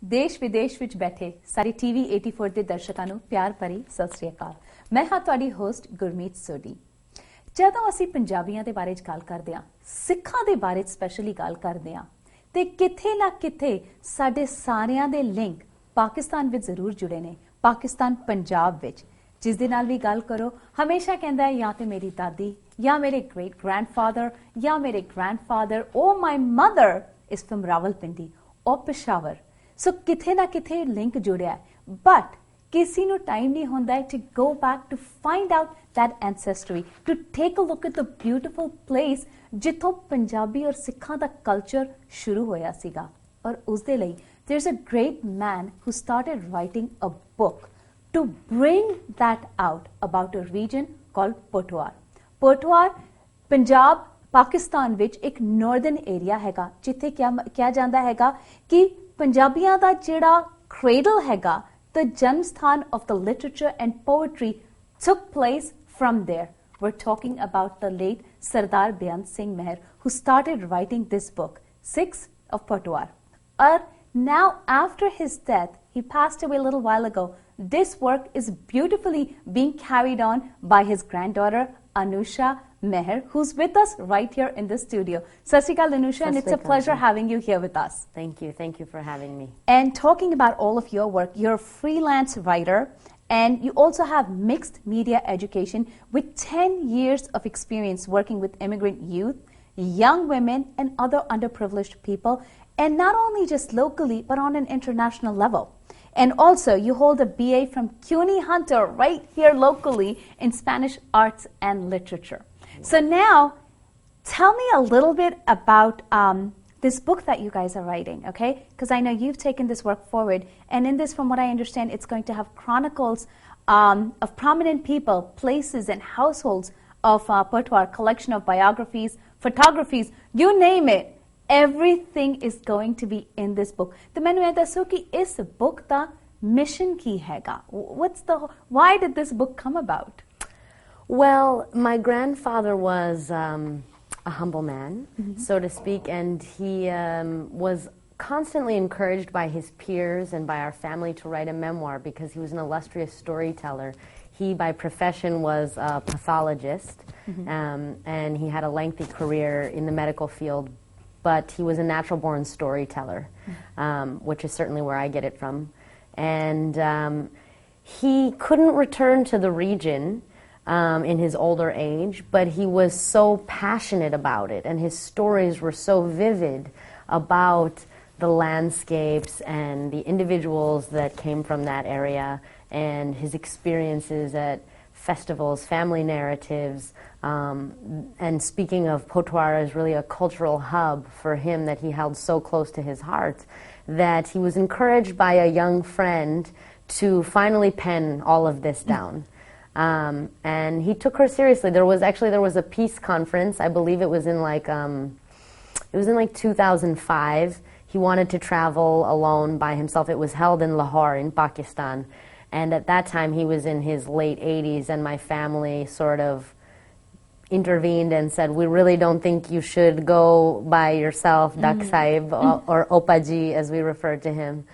ਦੇਸ਼ ਵਿਦੇਸ਼ ਵਿੱਚ ਬੈਠੇ ਸਾਰੇ ਟੀਵੀ 84 ਦੇ ਦਰਸ਼ਕਾਂ ਨੂੰ ਪਿਆਰ ਭਰੀ ਸਤਿ ਸ੍ਰੀ ਅਕਾਲ। ਮੈਂ ਹਾਂ ਤੁਹਾਡੀ ਹੋਸਟ ਗੁਰਮੀਤ ਸੋਢੀ। ਜਦੋਂ ਅਸੀਂ ਪੰਜਾਬੀਆਂ ਦੇ ਬਾਰੇ ਗੱਲ ਕਰਦੇ ਹਾਂ, ਸਿੱਖਾਂ ਦੇ ਬਾਰੇ ਸਪੈਸ਼ਲੀ ਗੱਲ ਕਰਦੇ ਹਾਂ, ਤੇ ਕਿਥੇ ਨਾ ਕਿਥੇ ਸਾਡੇ ਸਾਰਿਆਂ ਦੇ ਲਿੰਕ ਪਾਕਿਸਤਾਨ ਵਿੱਚ ਜ਼ਰੂਰ ਜੁੜੇ ਨੇ। ਪਾਕਿਸਤਾਨ ਪੰਜਾਬ ਵਿੱਚ ਜਿਸ ਦੇ ਨਾਲ ਵੀ ਗੱਲ ਕਰੋ ਹਮੇਸ਼ਾ ਕਹਿੰਦਾ ਹੈ ਜਾਂ ਤੇ ਮੇਰੀ ਦਾਦੀ ਜਾਂ ਮੇਰੇ ਗ੍ਰੇਟ ਗ੍ਰੈਂਡਫਾਦਰ ਜਾਂ ਮੇਰੇ grandfather or my mother is from Rawalpindi or Peshawar। ਸੋ ਕਿਥੇ ਨਾ ਕਿਥੇ ਲਿੰਕ ਜੁੜਿਆ ਹੈ, ਬਟ ਕਿਸੇ ਨੂੰ ਟਾਈਮ ਨਹੀਂ ਹੁੰਦਾ to go back to find out that ancestry, to take a look at the beautiful place ਜਿੱਥੋਂ ਪੰਜਾਬੀ ਔਰ ਸਿੱਖਾਂ ਦਾ ਕਲਚਰ ਸ਼ੁਰੂ ਹੋਇਆ ਸੀਗਾ। ਔਰ ਉਸ ਦੇ ਲਈ there's a great man who started writing a book to bring that out about a region called Pothohar। Pothohar Punjab Pakistan ਵਿੱਚ ਇੱਕ ਨਾਰਥਰਨ ਏਰੀਆ ਹੈਗਾ ਜਿੱਥੇ ਕਿਹਾ ਜਾਂਦਾ ਹੈਗਾ ਕਿ ਪੰਜਾਬੀਆਂ ਦਾ ਜਿਹੜਾ cradle ਹੈਗਾ, the ਜਨਮ ਸਥਾਨ of the literature and poetry took place from there। We're talking about the late Sardar Beyant Singh Mehar, who started writing this book, Sikhs of Pothohar। Now after his death, he passed away a little while ago, this work is beautifully being carried on by his granddaughter Anusha Mehar, who's with us right here in the studio। Sat Sri Akal, Anusha, and it's a pleasure having you here with us। Thank you for having me। And talking about all of your work, you're a freelance writer and you also have mixed media education with 10 years of experience working with immigrant youth, young women and other underprivileged people, and not only just locally but on an international level। And also you hold a BA from CUNY Hunter right here locally in Spanish arts and literature। So now tell me a little bit about this book that you guys are writing, okay? Because I know you've taken this work forward, and in this, from what I understand, it's going to have chronicles of prominent people, places and households of Pothohar, collection of biographies, photographies, you name it। Everything is going to be in this book। तो मैंने ये दसो कि इस book का mission की हैगा? Why did this book come about? Well, my grandfather was a humble man, so to speak, and he was constantly encouraged by his peers and by our family to write a memoir because he was an illustrious storyteller। He, by profession, was a pathologist, and he had a lengthy career in the medical field, but he was a natural-born storyteller, which is certainly where I get it from। And he couldn't return to the region in his older age, but he was so passionate about it, and his stories were so vivid about the landscapes and the individuals that came from that area, and his experiences at festivals, family narratives, and speaking of Pothohar as really a cultural hub for him that he held so close to his heart, that he was encouraged by a young friend to finally pen all of this down। And he took her seriously। There was a peace conference, I believe it was in like 2005. He wanted to travel alone by himself। It was held in Lahore in Pakistan, and at that time he was in his late 80s, and my family sort of intervened and said, we really don't think you should go by yourself, Dak Sahib, or Opaji as we refer to him।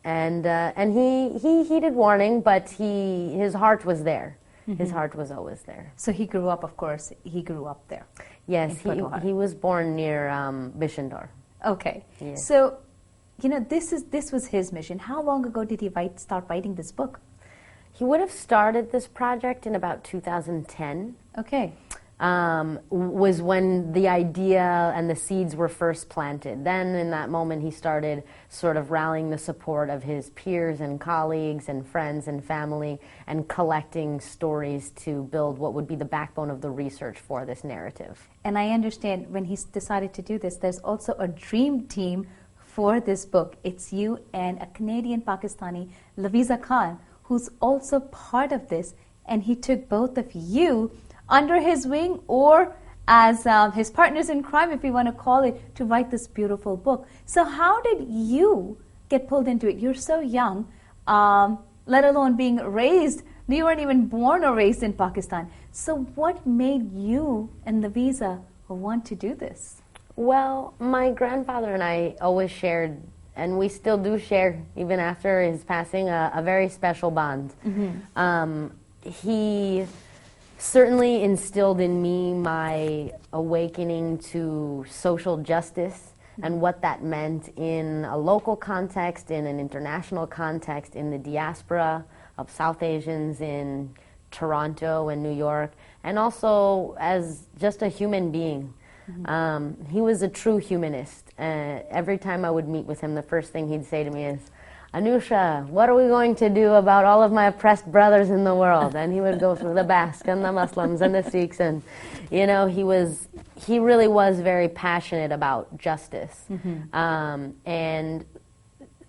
And he heeded warning, but his heart was there। His heart was always there। So he grew up, of course, he grew up there। Yes, he was born near Bishandor। Okay, yes। So you know, this was his mission। How long ago did he start writing this book? He would have started this project in about 2010। Okay। Was when the idea and the seeds were first planted। Then in that moment he started sort of rallying the support of his peers and colleagues and friends and family, and collecting stories to build what would be the backbone of the research for this narrative। And I understand when he decided to do this, there's also a dream team for this book। It's you and a Canadian Pakistani, Laviza Khan, who's also part of this, and he took both of you under his wing, or as his partners in crime, if you want to call it, to write this beautiful book। So how did you get pulled into it? You're so young, let alone being raised. You weren't even born or raised in Pakistan। So what made you and Laviza want to do this? Well, my grandfather and I always shared and we still do share, even after his passing, a very special bond. He certainly instilled in me my awakening to social justice and what that meant in a local context, in an international context, in the diaspora of South Asians in Toronto and New York, and also as just a human being. He was a true humanist. Every time I would meet with him, the first thing he'd say to me is, "Anusha, what are we going to do about all of my oppressed brothers in the world?" And he would go through the Basque and the Muslims and the Sikhs, and he really was very passionate about justice. And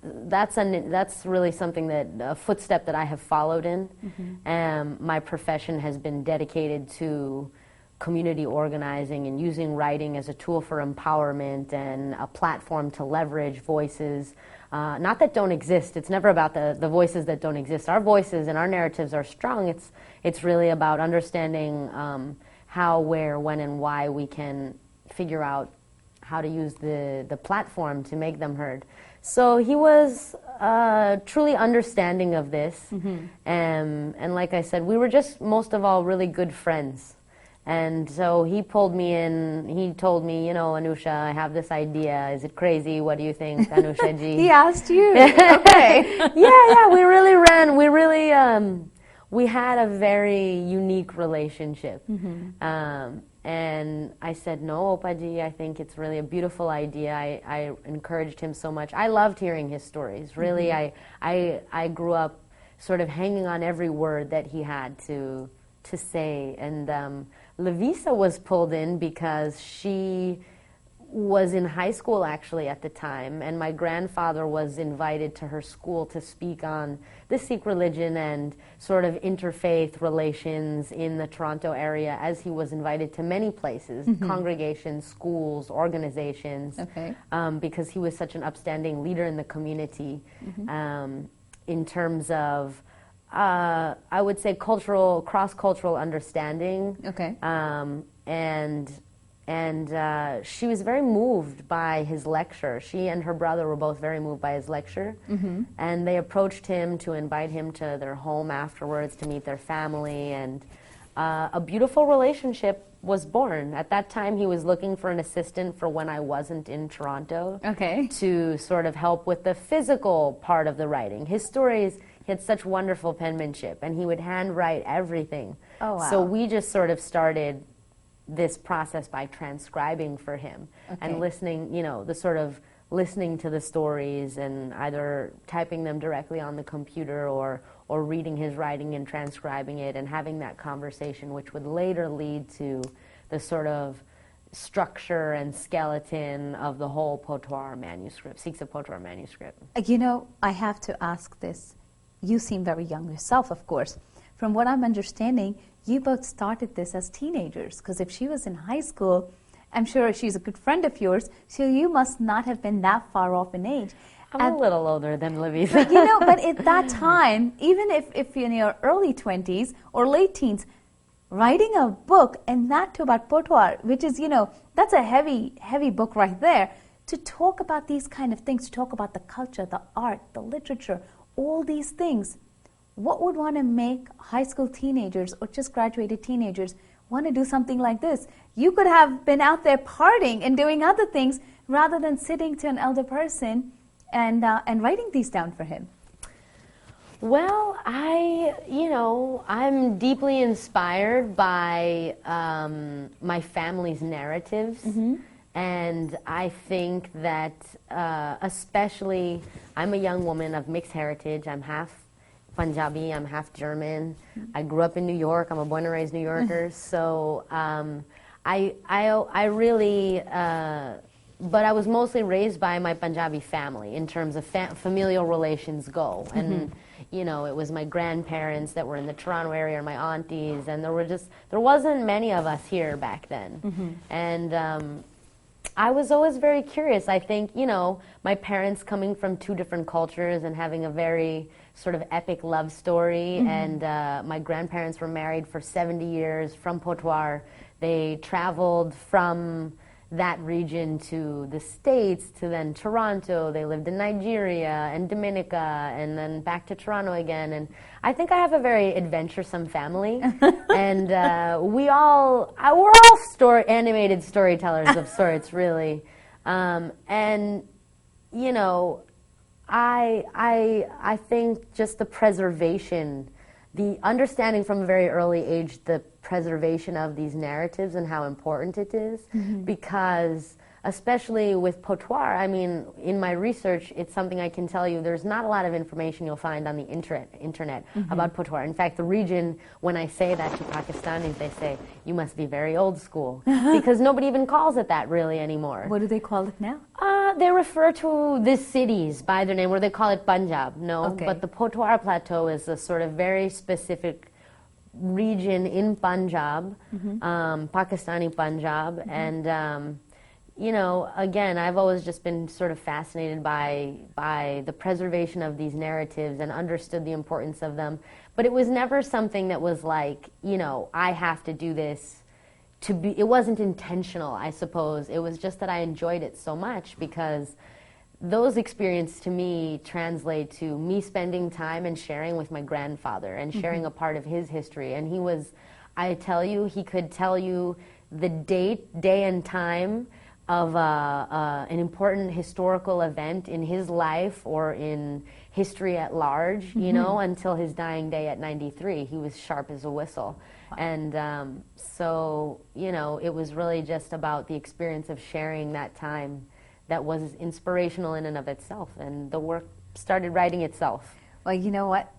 that's really something that a footstep that I have followed in. My profession has been dedicated to community organizing and using writing as a tool for empowerment and a platform to leverage voices, not that don't exist. It's never about the voices that don't exist. Our voices and our narratives are strong. It's really about understanding how, where, when, and why we can figure out how to use the platform to make them heard. So he was truly understanding of this. And like I said, we were just most of all really good friends. And so he pulled me in, he told me, "Anusha, I have this idea. Is it crazy? What do you think, Anusha ji?" He asked you. Okay. Yeah, we had a very unique relationship. And I said, "No, Opaji, I think it's really a beautiful idea." I encouraged him so much. I loved hearing his stories. Really, I grew up sort of hanging on every word that he had to say. And Lavisa was pulled in because she was in high school actually at the time, and my grandfather was invited to her school to speak on the Sikh religion and sort of interfaith relations in the Toronto area, as he was invited to many places, congregations, schools, organizations, because he was such an upstanding leader in the community in terms of I would say cross-cultural understanding. And she was very moved by his lecture. She and her brother were both very moved by his lecture. And they approached him to invite him to their home afterwards to meet their family. And a beautiful relationship was born. At that time, he was looking for an assistant for when I wasn't in Toronto to sort of help with the physical part of the writing. His stories, he had such wonderful penmanship, and he would handwrite everything. So we just sort of started this process by transcribing for him and listening, the sort of listening to the stories and either typing them directly on the computer or reading his writing and transcribing it and having that conversation, which would later lead to the sort of structure and skeleton of the whole Pothohar manuscript, Sikhs of Pothohar manuscript. I have to ask this. You seem very young yourself, of course. From what I'm understanding, you both started this as teenagers, because if she was in high school, I'm sure she's a good friend of yours, so you must not have been that far off in age. I'm a little older than Lavisa. But at that time, even if you're in your early 20s or late teens, writing a book, and that too about Pothohar, which is, that's a heavy, heavy book right there, to talk about these kind of things, to talk about the culture, the art, the literature, all these things. What would want to make high school teenagers or just graduated teenagers want to do something like this? You could have been out there partying and doing other things rather than sitting to an elder person and writing these down for him. Well, I'm deeply inspired by my family's narratives. And I think that especially, I'm a young woman of mixed heritage. I'm half Punjabi, I'm half German. I grew up in New York. I'm a born and raised New Yorker. So I really, but I was mostly raised by my Punjabi family in terms of familial relations go. And it was my grandparents that were in the Toronto area, or my aunties, and there wasn't many of us here back then. And I was always very curious. I think, my parents coming from two different cultures and having a very sort of epic love story, and my grandparents were married for 70 years from Pothohar. They traveled from that region to the States, to then Toronto. They lived in Nigeria and Dominica, and then back to Toronto again. And I think I have a very adventuresome family, and we're all animated storytellers of sorts, really. And you know, I think just the preservation, the understanding from a very early age, the preservation of these narratives and how important it is, because especially with Pothohar, I mean, in my research, it's something I can tell you, there's not a lot of information you'll find on the internet about Pothohar. In fact, the region, when I say that to Pakistanis, they say, you must be very old school, because nobody even calls it that really anymore. What do they call it now? They refer to the cities by their name, or they call it Punjab, no? Okay. But the Pothohar Plateau is a sort of very specific region in Punjab, Pakistani Punjab, and you know, again, I've always just been sort of fascinated by the preservation of these narratives and understood the importance of them. But it was never something that was like, you know, I have to do this to be, it wasn't intentional, I suppose. It was just that I enjoyed it so much, because those experiences to me translate to me spending time and sharing with my grandfather and sharing a part of his history. And he was, I tell you, he could tell you the day and time of an important historical event in his life or in history at large, you know, until his dying day at 93. He was sharp as a whistle. Wow. And so, you know, it was really just about the experience of sharing that time that was inspirational in and of itself. And the work started writing itself. Well, you know what?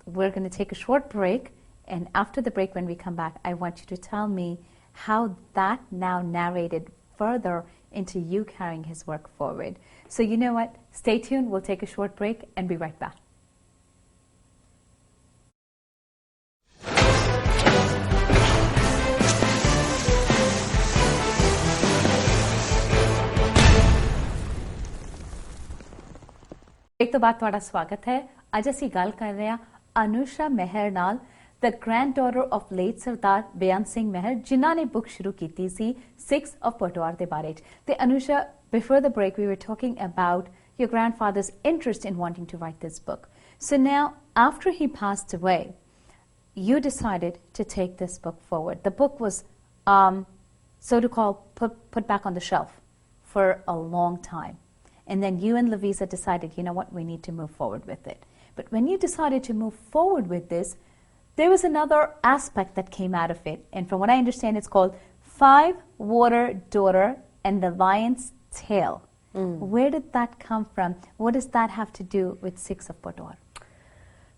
We're going to take a short break. And after the break, when we come back, I want you to tell me how that now narrated further into you carrying his work forward. So you know what? Stay tuned. We'll take a short break and be right back. ਇੱਕ ਤੋਂ ਬਾਅਦ ਤੁਹਾਡਾ ਸਵਾਗਤ ਹੈ। ਅੱਜ ਅਸੀਂ ਗੱਲ ਕਰ ਰਹੇ ਹਾਂ ਅਨੁਸ਼ਾ ਮਹਿਰ ਨਾਲ, the granddaughter of late Sardar Beant Singh ਮਹਿਰ, ਜਿਨ੍ਹਾਂ ਨੇ ਬੁੱਕ ਸ਼ੁਰੂ ਕੀਤੀ ਸੀ Sikhs of Pothohar ਦੇ ਬਾਰੇ 'ਚ। ਤੇ Anusha, before the break we were talking about your grandfather's interest in wanting to write this book. So now, after he passed away, you decided to take this book forward. The book was, so to call, put back on the shelf for a long time. And then you and Lavisa decided, you know what, we need to move forward with it. But when you decided to move forward with this, there was another aspect that came out of it. And from what I understand, it's called Five Water Daughter and the Lion's Tail. Where did that come from? What does that have to do with Sikhs of Pothohar?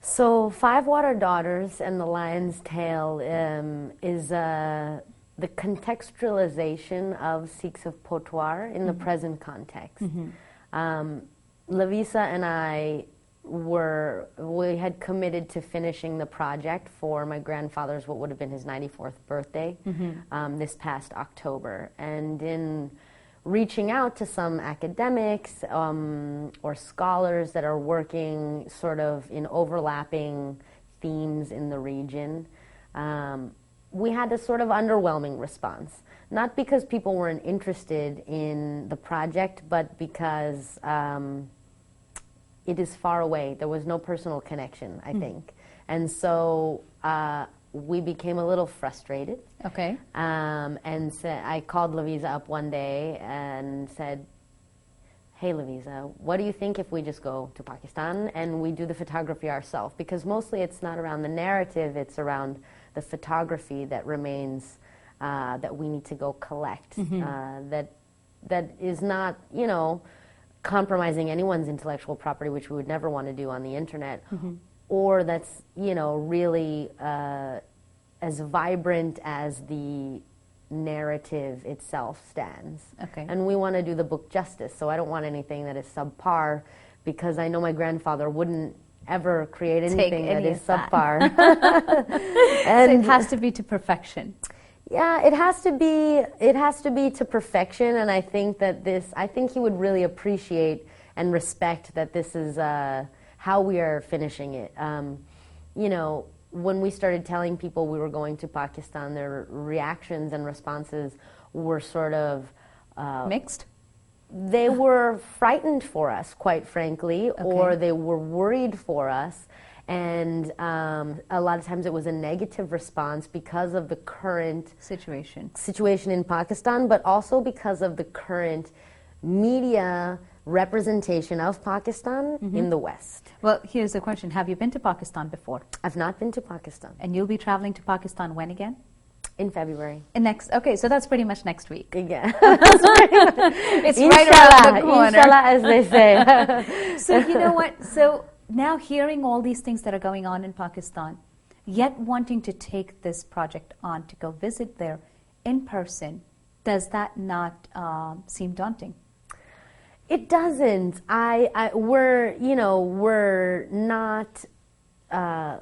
So, Five Water Daughters and the Lion's Tail is the contextualization of Sikhs of Pothohar in the present context. Lavisa and I we had committed to finishing the project for my grandfather's, what would have been his 94th birthday, this past October. And in reaching out to some academics or scholars that are working sort of in overlapping themes in the region, we had a sort of underwhelming response. Not because people weren't interested in the project, but because it is far away. There was no personal connection, I think. And so we became a little frustrated. Okay. And so I called Lavisa up one day and said, hey, Lavisa, what do you think if we just go to Pakistan and we do the photography ourselves? Because mostly it's not around the narrative, it's around the photography that remains, that we need to go collect, that is not, you know, compromising anyone's intellectual property, which we would never want to do on the internet, or that's, you know, really as vibrant as the narrative itself stands. Okay. And we want to do the book justice, so I don't want anything that is subpar, because I know my grandfather wouldn't ever create anything that is subpar. And so it has to be to perfection. Yeah, it has to be to perfection, and I think he would really appreciate and respect that this is how we are finishing it. You know, when we started telling people we were going to Pakistan, their reactions and responses were sort of, Mixed? They were frightened for us, quite frankly, or Okay. they were worried for us. And a lot of times it was a negative response because of the current situation in Pakistan, but also because of the current media representation of Pakistan in the West. Well, here's the question. Have you been to Pakistan before? I've not been to Pakistan. And you'll be traveling to Pakistan when again? In February. Okay, so that's pretty much next week. Yeah. It's right around the corner. Inshallah, as they say. So you know what? So now hearing all these things that are going on in Pakistan, yet wanting to take this project on to go visit there in person, does that not seem daunting? It doesn't. We're not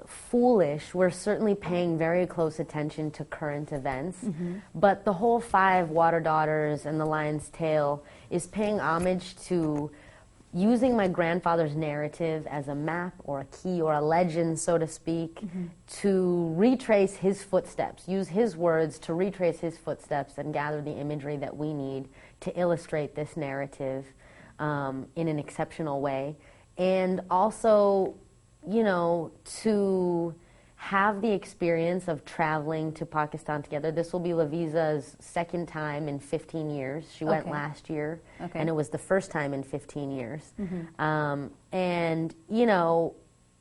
foolish. We're certainly paying very close attention to current events. But the whole 5 Water Daughters and the Lion's Tail is paying homage to using my grandfather's narrative as a map or a key or a legend, so to speak, to retrace his footsteps, use his words to retrace his footsteps and gather the imagery that we need to illustrate this narrative in an exceptional way. And also, to have the experience of traveling to Pakistan together. This will be Laviza's second time in 15 years. She went last year, and it was the first time in 15 years. And,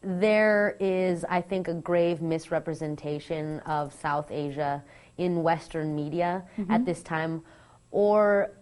there is, I think, a grave misrepresentation of South Asia in Western media at this time, or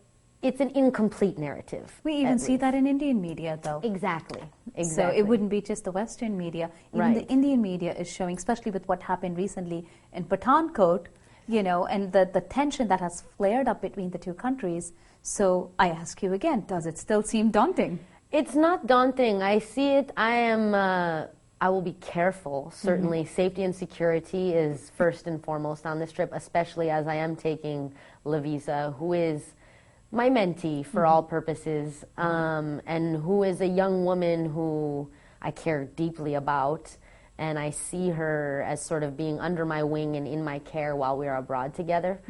it's an incomplete narrative. We even see that in Indian media, though. Exactly. So it wouldn't be just the Western media. Even the Indian media is showing, especially with what happened recently in Pathankot, and the tension that has flared up between the two countries. So I ask you again, does it still seem daunting? It's not daunting. I see it. I will be careful. Certainly, safety and security is first and foremost on this trip, especially as I am taking Laviza, who is my mentee for all purposes, and who is a young woman who I care deeply about, and I see her as sort of being under my wing and in my care while we are abroad together.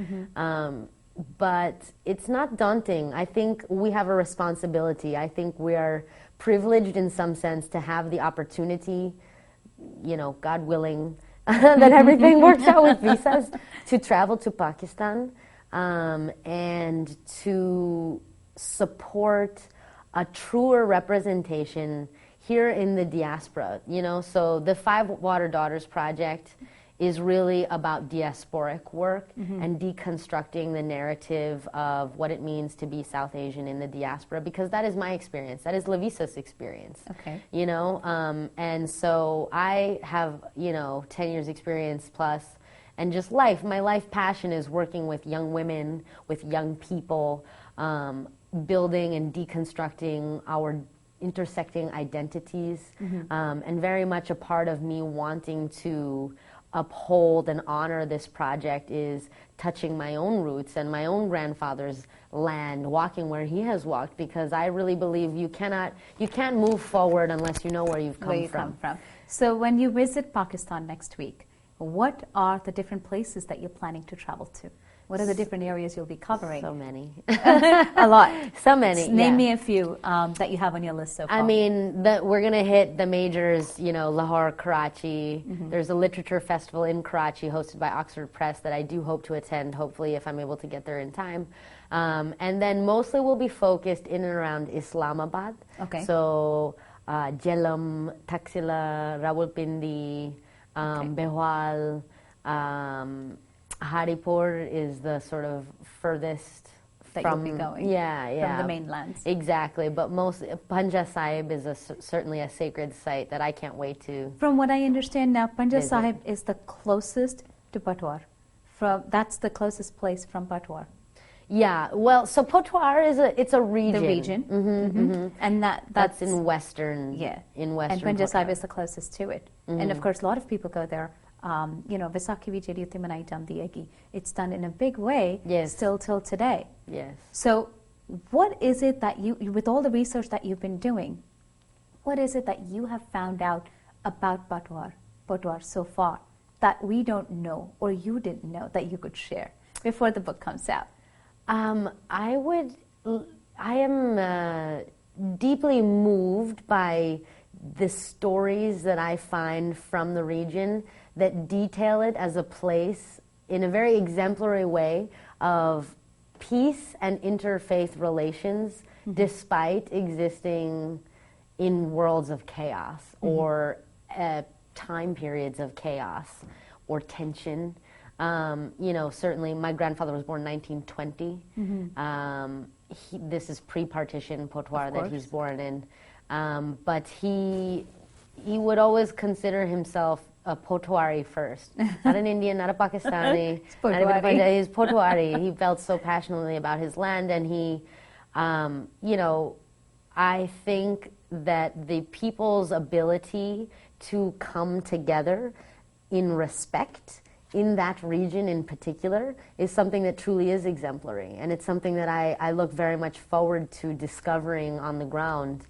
But it's not daunting. I think we have a responsibility. I think we are privileged in some sense to have the opportunity, God willing, that everything works out with visas, to travel to Pakistan. And to support a truer representation here in the diaspora, So the 5 Water Daughters project is really about diasporic work and deconstructing the narrative of what it means to be South Asian in the diaspora, because that is my experience. That is Lavisa's experience. And so I have, 10 years experience plus. And just life. My life passion is working with young women, with young people, building and deconstructing our intersecting identities, and very much a part of me wanting to uphold and honor this project is touching my own roots and my own grandfather's land, walking where he has walked, because I really believe you can't move forward unless you know where you've come from. So when you visit Pakistan next week, what are the different places that you're planning to travel to? What are the different areas you'll be covering? So many. A lot. So many. Name me a few that you have on your list so far. I mean, we're going to hit the majors, Lahore, Karachi. There's a literature festival in Karachi hosted by Oxford Press that I do hope to attend, hopefully, if I'm able to get there in time. And then mostly we'll be focused in and around Islamabad. So Jhelum, Taxila, Rawalpindi, Behwal, Haripur is the sort of furthest that from you'll be going. From the mainlands. Exactly, but most Panja Sahib is certainly a sacred site that I can't wait to. From what I understand now, Panja Sahib is the closest to Pothohar. That's the closest place from Pothohar. Yeah, well, so Pothohar it's a region. The region, and that's in western. Yeah, in western. And Panja Sahib is the closest to it, and of course, a lot of people go there. Vaisakhi vi jehdi utte manai jandi hai. It's done in a big way. Yes. Still till today. Yes. So, what is it that you, with all the research that you've been doing, what is it that you have found out about Pothohar so far that we don't know or you didn't know that you could share before the book comes out? I am deeply moved by the stories that I find from the region that detail it as a place in a very exemplary way of peace and interfaith relations, despite existing in worlds of chaos or time periods of chaos or tension. Certainly my grandfather was born in 1920. This is pre-partition Pothohar that he's born in. But he would always consider himself a Pothohari first. Not an Indian, not a Pakistani. Not even a Punjabi. He's Pothohari. He felt so passionately about his land, and he, I think that the people's ability to come together in respect in that region in particular is something that truly is exemplary, and it's something that I look very much forward to discovering on the ground.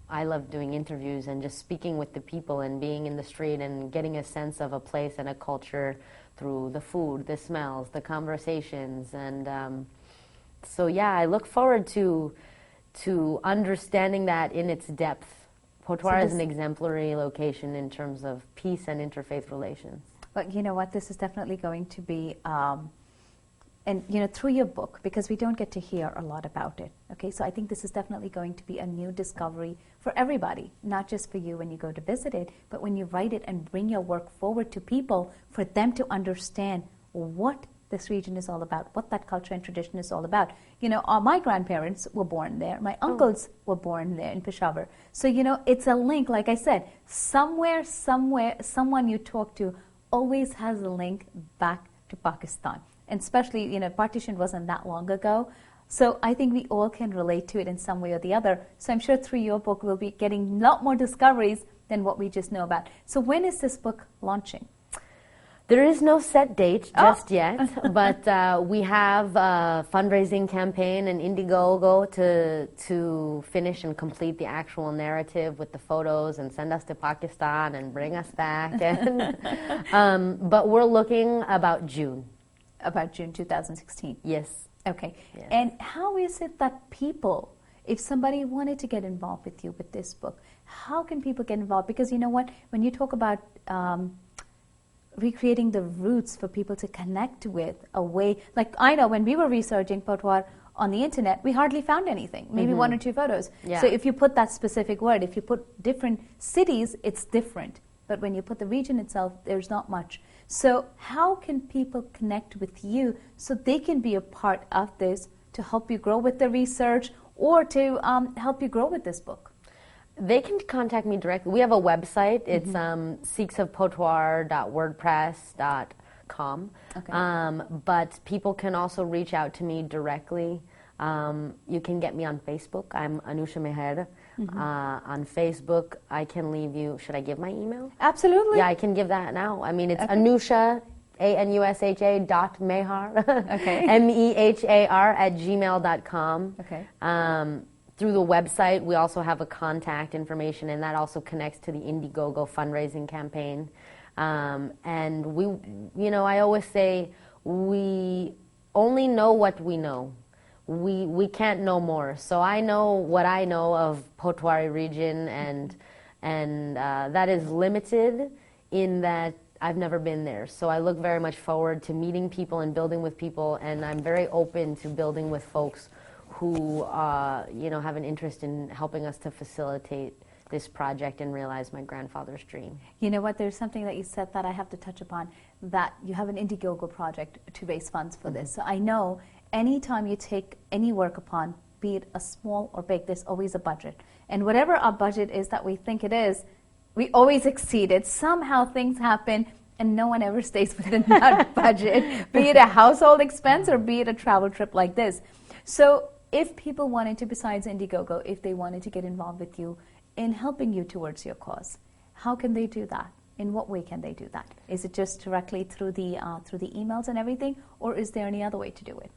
I love doing interviews and just speaking with the people and being in the street and getting a sense of a place and a culture through the food, the smells, the conversations, and I look forward to understanding that in its depth. Pothohar is an exemplary location in terms of peace and interfaith relations. But you know what? This is definitely going to be, through your book, because we don't get to hear a lot about it. Okay, so I think this is definitely going to be a new discovery for everybody, not just for you when you go to visit it, but when you write it and bring your work forward to people for them to understand what this region is all about, what that culture and tradition is all about. My grandparents were born there. My uncles were born there in Peshawar. So, it's a link, like I said, somewhere, someone you talk to always has a link back to Pakistan. And especially, partition wasn't that long ago. So I think we all can relate to it in some way or the other. So I'm sure through your book, we'll be getting a lot more discoveries than what we just know about. So when is this book launching? There is no set date just yet, but we have a fundraising campaign in Indiegogo to finish and complete the actual narrative with the photos and send us to Pakistan and bring us back. But we're looking about June. About June 2016? Yes. Okay. Yes. And how is it that people, if somebody wanted to get involved with you with this book, how can people get involved? Because you know what, when you talk about recreating the roots for people to connect with a way, like I know when we were researching Pothohar on the internet, we hardly found anything, maybe one or two photos. Yeah. So if you put that specific word, if you put different cities, it's different. But when you put the region itself, there's not much. So how can people connect with you so they can be a part of this to help you grow with the research or to help you grow with this book? They can contact me directly. We have a website. It's sikhsofpothohar.wordpress.com. Okay. But people can also reach out to me directly. You can get me on Facebook. I'm Anusha Mehar. On Facebook, I can leave you. Should I give my email? Absolutely. Yeah, I can give that now. I mean, it's Anusha, ANUSHA.Mehar. Okay. MEHAR@gmail.com. Okay. Through the website, we also have a contact information, and that also connects to the Indiegogo fundraising campaign. And I always say we only know what we know. We can't know more. So I know what I know of Pothohari region, and that is limited in that I've never been there. So I look very much forward to meeting people and building with people, and I'm very open to building with folks who have an interest in helping us to facilitate this project and realize my grandfather's dream. You know what, there's something that you said that I have to touch upon, that you have an Indiegogo project to raise funds for this. So I know anytime you take any work upon, be it a small or big, there's always a budget. And whatever our budget is that we think it is, we always exceed it. Somehow things happen and no one ever stays within that budget, be it a household expense or be it a travel trip like this. So if people wanted to, besides Indiegogo, if they wanted to get involved with you in helping you towards your cause, how can they do that? In what way can they do that? Is it just directly through the emails and everything, or is there any other way to do it?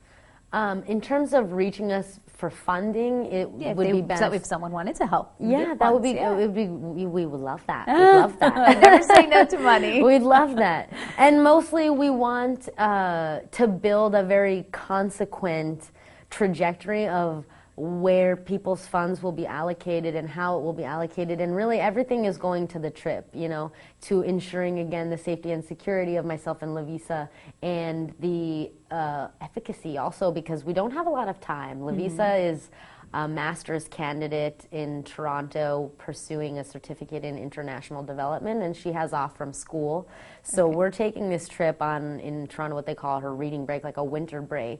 In terms of reaching us for funding, it would be best. So if someone wanted to help. Yeah, that would be, yeah. it would be, we would love that. We'd love that. Never say no to money. We'd love that. And mostly we want to build a very consequent trajectory of where people's funds will be allocated and how it will be allocated, and really everything is going to the trip, you know, to ensuring again the safety and security of myself and Lavisa, and the efficacy also, because we don't have a lot of time. Lavisa is a master's candidate in Toronto pursuing a certificate in international development, and she has off from school. So we're taking this trip on, in Toronto, what they call her reading break, like a winter break.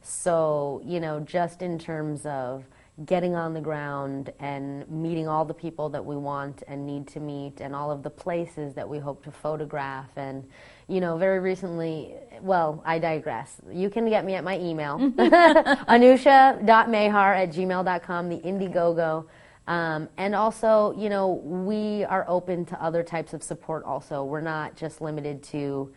So, you know, just in terms of getting on the ground and meeting all the people that we want and need to meet, and all of the places that we hope to photograph. And, you know, very recently, well, I digress. You can get me at my email, anusha.mehar@gmail.com, the Indiegogo. And also, you know, we are open to other types of support also. We're not just limited to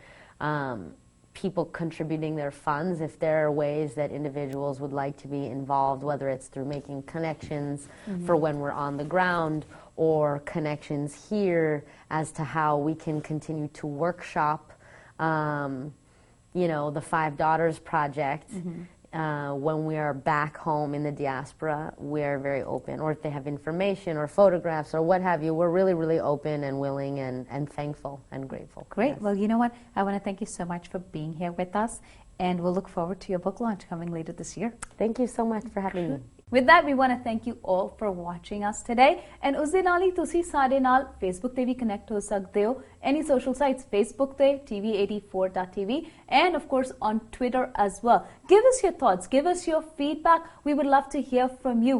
people contributing their funds. If there are ways that individuals would like to be involved, whether it's through making connections for when we're on the ground, or connections here as to how we can continue to workshop, you know, the Five Daughters Project. When we are back home in the diaspora, we're very open. Or if they have information or photographs or what have you, we're really, really open and willing and thankful and grateful. Great. Yes. Well, you know what? I want to thank you so much for being here with us, and we'll look forward to your book launch coming later this year. Thank you so much for having me. With that, we want to thank you all for watching us today. And ਉਸ ਦੇ ਨਾਲ ਹੀ ਤੁਸੀਂ ਸਾਡੇ ਨਾਲ Facebook ਤੇ ਵੀ connect ਹੋ ਸਕਦੇ ਹੋ. Any social sites, Facebook ਤੇ, TV84.tv, and of course on Twitter as well. Give us your thoughts, give us your feedback. We would love to hear from you.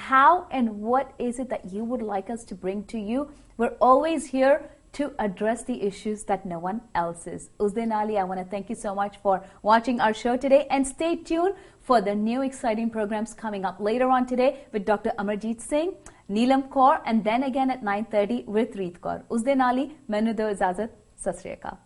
How and what is it that you would like us to bring to you? We're always here to address the issues that no one else is. Us de naal hi, I want to thank you so much for watching our show today, and stay tuned for the new exciting programs coming up later on today with Dr. Amarjeet Singh, Neelam Kaur, and then again at 9:30 with Reet Kaur. Us de naal hi, mainu do ijazat. Sat Sri Akal.